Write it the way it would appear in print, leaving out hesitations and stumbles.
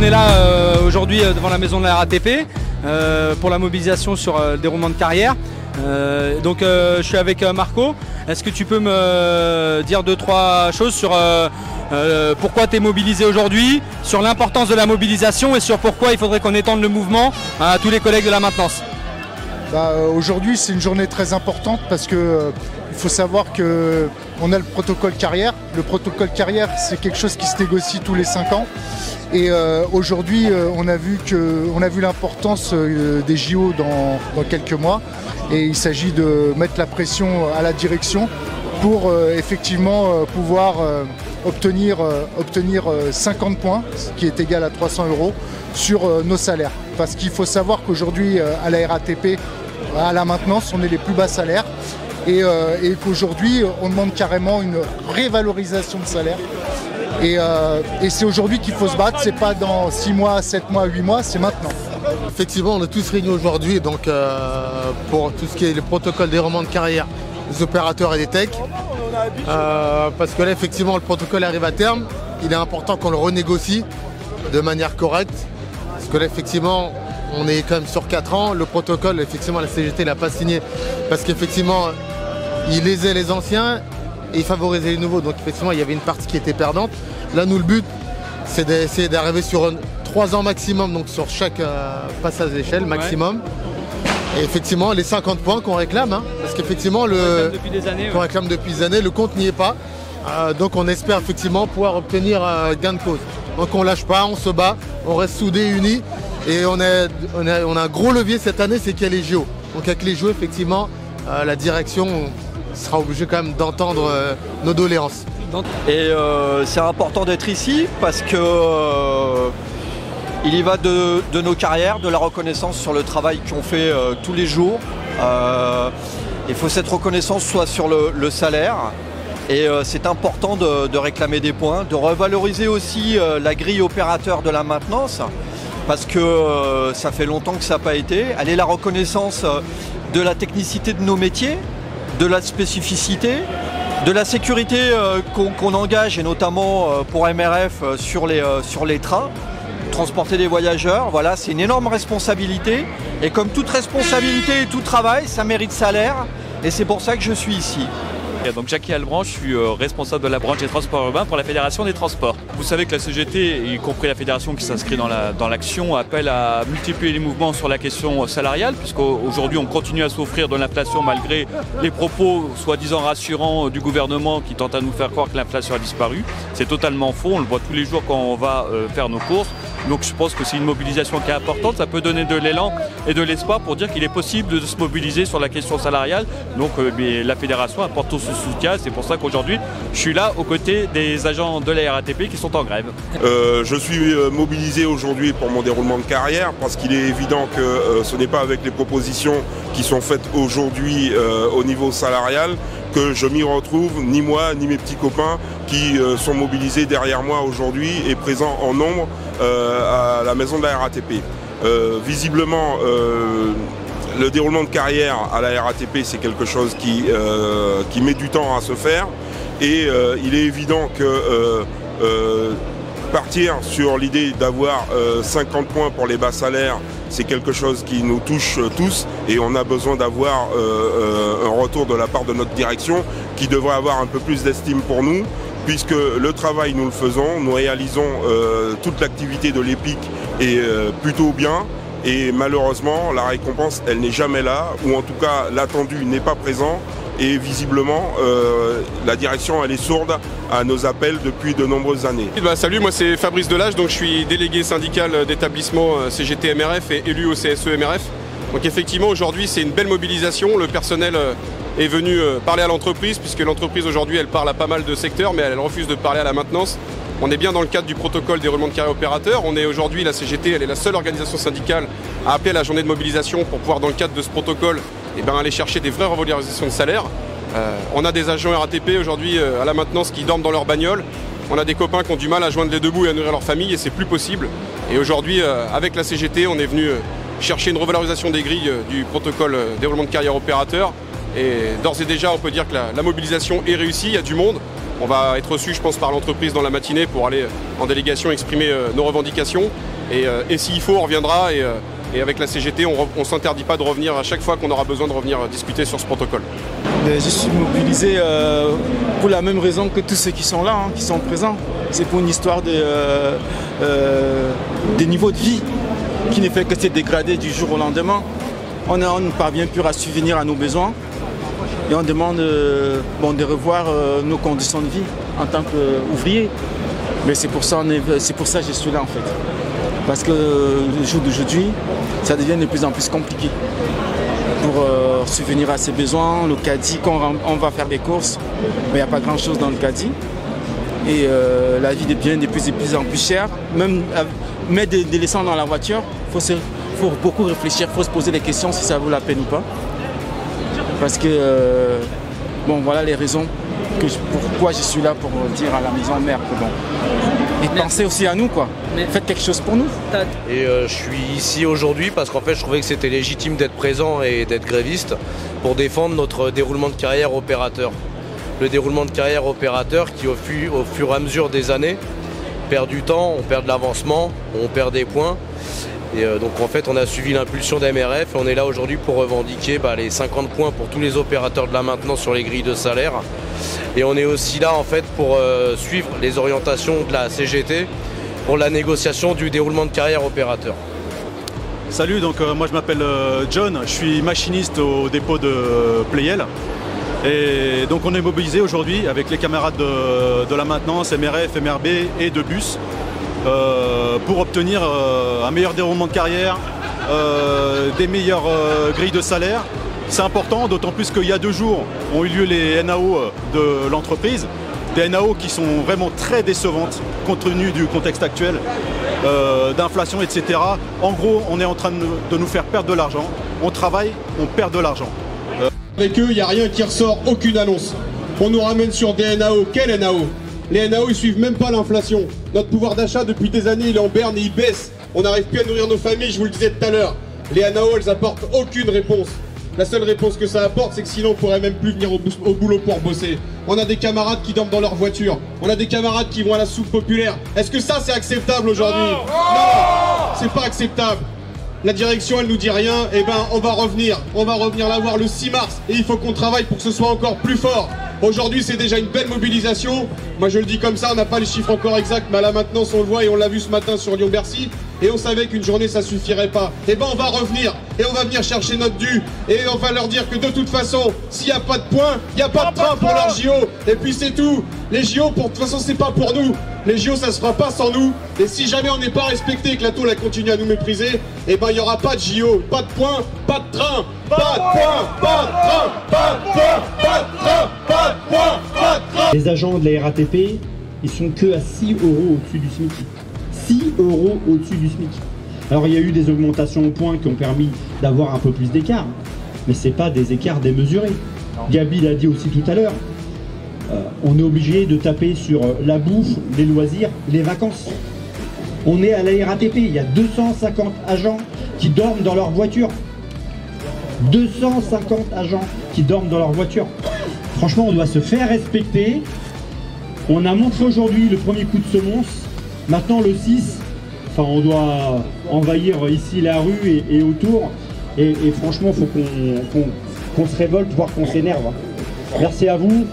est là aujourd'hui devant la maison de la RATP pour la mobilisation sur le déroulement de carrière. Donc je suis avec Marco. Est-ce que tu peux me dire 2-3 choses sur pourquoi tu es mobilisé aujourd'hui, sur l'importance de la mobilisation et sur pourquoi il faudrait qu'on étende le mouvement à tous les collègues de la maintenance? Aujourd'hui, c'est une journée très importante parce que il faut savoir qu'on a le protocole carrière. Le protocole carrière, c'est quelque chose qui se négocie tous les 5 ans. Et aujourd'hui, on a vu l'importance des JO dans quelques mois. Et il s'agit de mettre la pression à la direction pour effectivement pouvoir obtenir 50 points, ce qui est égal à 300 € sur nos salaires. Parce qu'il faut savoir qu'aujourd'hui, à la RATP, à la maintenance, on est les plus bas salaires. Et qu'aujourd'hui, on demande carrément une révalorisation de salaire. Et c'est aujourd'hui qu'il faut se battre, c'est pas dans 6 mois, 7 mois, 8 mois, c'est maintenant. Effectivement, on est tous réunis aujourd'hui donc, pour tout ce qui est les protocoles déroulement de carrière des opérateurs et des techs. Parce que là, effectivement, le protocole arrive à terme. Il est important qu'on le renégocie de manière correcte. Parce que là, effectivement, on est quand même sur 4 ans. Le protocole, effectivement, la CGT l'a pas signé parce qu'effectivement, il lésait les anciens et il favorisait les nouveaux. Donc, effectivement, il y avait une partie qui était perdante. Là, nous, le but, c'est d'essayer d'arriver sur 3 ans maximum, donc sur chaque passage d'échelle maximum. Et effectivement, les 50 points qu'on réclame, hein, parce qu'effectivement, qu'on réclame depuis des années, le compte n'y est pas. Donc on espère effectivement pouvoir obtenir gain de cause. Donc on lâche pas, on se bat, on reste soudés, unis. Et on a un gros levier cette année, c'est qu'il y a les JO. Donc avec les JO, effectivement, la direction sera obligée quand même d'entendre nos doléances. Et c'est important d'être ici parce que il y va de nos carrières, de la reconnaissance sur le travail qu'on fait tous les jours. Il faut que cette reconnaissance soit sur le salaire. Et c'est important de réclamer des points, de revaloriser aussi la grille opérateur de la maintenance, parce que ça fait longtemps que ça n'a pas été. Elle est la reconnaissance de la technicité de nos métiers, de la spécificité, de la sécurité qu'on engage, et notamment pour MRF sur les trains. Transporter des voyageurs, voilà, c'est une énorme responsabilité. Et comme toute responsabilité et tout travail, ça mérite salaire. Et c'est pour ça que je suis ici. Donc Jackie Albranche, je suis responsable de la branche des transports urbains pour la Fédération des transports. Vous savez que la CGT, y compris la fédération qui s'inscrit dans l'action, appelle à multiplier les mouvements sur la question salariale, puisqu'aujourd'hui on continue à souffrir de l'inflation malgré les propos soi-disant rassurants du gouvernement qui tente à nous faire croire que l'inflation a disparu. C'est totalement faux, on le voit tous les jours quand on va faire nos courses. Donc je pense que c'est une mobilisation qui est importante, ça peut donner de l'élan et de l'espoir pour dire qu'il est possible de se mobiliser sur la question salariale. Donc la fédération apporte tout ce soutien, c'est pour ça qu'aujourd'hui je suis là aux côtés des agents de la RATP qui sont en grève. Je suis mobilisé aujourd'hui pour mon déroulement de carrière parce qu'il est évident que ce n'est pas avec les propositions qui sont faites aujourd'hui au niveau salarial que je m'y retrouve, ni moi ni mes petits copains qui sont mobilisés derrière moi aujourd'hui et présents en nombre à la maison de la RATP. Visiblement, le déroulement de carrière à la RATP, c'est quelque chose qui met du temps à se faire et il est évident que partir sur l'idée d'avoir 50 points pour les bas salaires, c'est quelque chose qui nous touche tous et on a besoin d'avoir un retour de la part de notre direction qui devrait avoir un peu plus d'estime pour nous, puisque le travail nous le faisons, nous réalisons toute l'activité de l'EPIC est plutôt bien et malheureusement la récompense elle n'est jamais là, ou en tout cas l'attendu n'est pas présent. Et visiblement, la direction elle est sourde à nos appels depuis de nombreuses années. Salut, moi c'est Fabrice Delage, donc je suis délégué syndical d'établissement CGT MRF et élu au CSE MRF. Donc effectivement aujourd'hui c'est une belle mobilisation, le personnel est venu parler à l'entreprise, puisque l'entreprise aujourd'hui elle parle à pas mal de secteurs, mais elle refuse de parler à la maintenance. On est bien dans le cadre du protocole déroulement de carrière opérateur. On est aujourd'hui, la CGT, elle est la seule organisation syndicale à appeler à la journée de mobilisation pour pouvoir, dans le cadre de ce protocole, aller chercher des vraies revalorisations de salaire. On a des agents RATP aujourd'hui à la maintenance qui dorment dans leur bagnole. On a des copains qui ont du mal à joindre les deux bouts et à nourrir leur famille, et c'est plus possible. Et aujourd'hui, avec la CGT, on est venu chercher une revalorisation des grilles du protocole déroulement de carrière opérateur. Et d'ores et déjà, on peut dire que la mobilisation est réussie, il y a du monde. On va être reçu, je pense, par l'entreprise dans la matinée pour aller en délégation exprimer nos revendications. Et s'il faut, on reviendra. Et avec la CGT, on ne s'interdit pas de revenir à chaque fois qu'on aura besoin de revenir discuter sur ce protocole. Je suis mobilisé pour la même raison que tous ceux qui sont là, qui sont présents. C'est pour une histoire des niveaux de vie qui ne fait que se dégrader du jour au lendemain. On ne parvient plus à subvenir à nos besoins et on demande de revoir nos conditions de vie en tant qu'ouvriers. Mais c'est pour ça que je suis là en fait. Parce que le jour d'aujourd'hui, ça devient de plus en plus compliqué pour subvenir à ses besoins. Le caddie, quand on va faire des courses, il n'y a pas grand-chose dans le caddie. Et la vie devient de plus en plus chère. Même mettre des laissants dans la voiture, il faut beaucoup réfléchir, il faut se poser des questions si ça vaut la peine ou pas. Parce que, voilà les raisons pourquoi je suis là pour dire à la maison mère que bon. Et pensez aussi à nous quoi. Faites quelque chose pour nous. Et je suis ici aujourd'hui parce qu'en fait je trouvais que c'était légitime d'être présent et d'être gréviste pour défendre notre déroulement de carrière opérateur. Le déroulement de carrière opérateur qui au fur et à mesure des années perd du temps, on perd de l'avancement, on perd des points. Et donc en fait on a suivi l'impulsion d'MRF et on est là aujourd'hui pour revendiquer les 50 points pour tous les opérateurs de la maintenance sur les grilles de salaire. Et on est aussi là en fait pour suivre les orientations de la CGT pour la négociation du déroulement de carrière opérateur. Salut, donc moi je m'appelle John, je suis machiniste au dépôt de Pleyel. Et donc on est mobilisé aujourd'hui avec les camarades de la maintenance, MRF, MRB et de bus pour obtenir un meilleur déroulement de carrière, des meilleures grilles de salaire. C'est important, d'autant plus qu'il y a 2 jours ont eu lieu les NAO de l'entreprise. Des NAO qui sont vraiment très décevantes compte tenu du contexte actuel, d'inflation, etc. En gros, on est en train de nous faire perdre de l'argent. On travaille, on perd de l'argent. Avec eux, il n'y a rien qui ressort, aucune annonce. On nous ramène sur des NAO. Quel NAO? Les NAO, ils suivent même pas l'inflation. Notre pouvoir d'achat, depuis des années, il est en berne et il baisse. On n'arrive plus à nourrir nos familles, je vous le disais tout à l'heure. Les NAO, elles apportent aucune réponse. La seule réponse que ça apporte, c'est que sinon on pourrait même plus venir au boulot pour bosser. On a des camarades qui dorment dans leur voiture. On a des camarades qui vont à la soupe populaire. Est-ce que ça, c'est acceptable aujourd'hui? Non, c'est pas acceptable. La direction, elle nous dit rien. Eh ben, on va revenir la voir le 6 mars. Et il faut qu'on travaille pour que ce soit encore plus fort. Aujourd'hui, c'est déjà une belle mobilisation. Moi, je le dis comme ça, on n'a pas les chiffres encore exacts, mais à la maintenance, on le voit et on l'a vu ce matin sur Lyon-Bercy. Et on savait qu'une journée, ça suffirait pas. Eh ben, on va revenir et on va venir chercher notre dû. Et on va leur dire que de toute façon, s'il n'y a pas de points, il n'y a pas de train pour leurs JO. Et puis c'est tout. Les JO, de toute façon, c'est pas pour nous. Les JO, ça se fera pas sans nous. Et si jamais on n'est pas respecté et que la tôle continue à nous mépriser, eh ben, il n'y aura pas de JO, pas de points, pas de train. Pas de points, pas de train, pas de points, pas de train, pas de points, pas de train. Les agents de la RATP, ils sont que à 6 € au-dessus du SMIC. 6 € au-dessus du SMIC. Alors il y a eu des augmentations au point qui ont permis d'avoir un peu plus d'écart, mais ce n'est pas des écarts démesurés. Gabi l'a dit aussi tout à l'heure, on est obligé de taper sur la bouffe, les loisirs, les vacances. On est à la RATP, il y a 250 agents qui dorment dans leur voiture. 250 agents qui dorment dans leur voiture. Franchement, on doit se faire respecter. On a montré aujourd'hui le premier coup de semonce. Maintenant, le 6, on doit envahir ici la rue et autour. Et franchement, il faut qu'on se révolte, voire qu'on s'énerve. Merci à vous.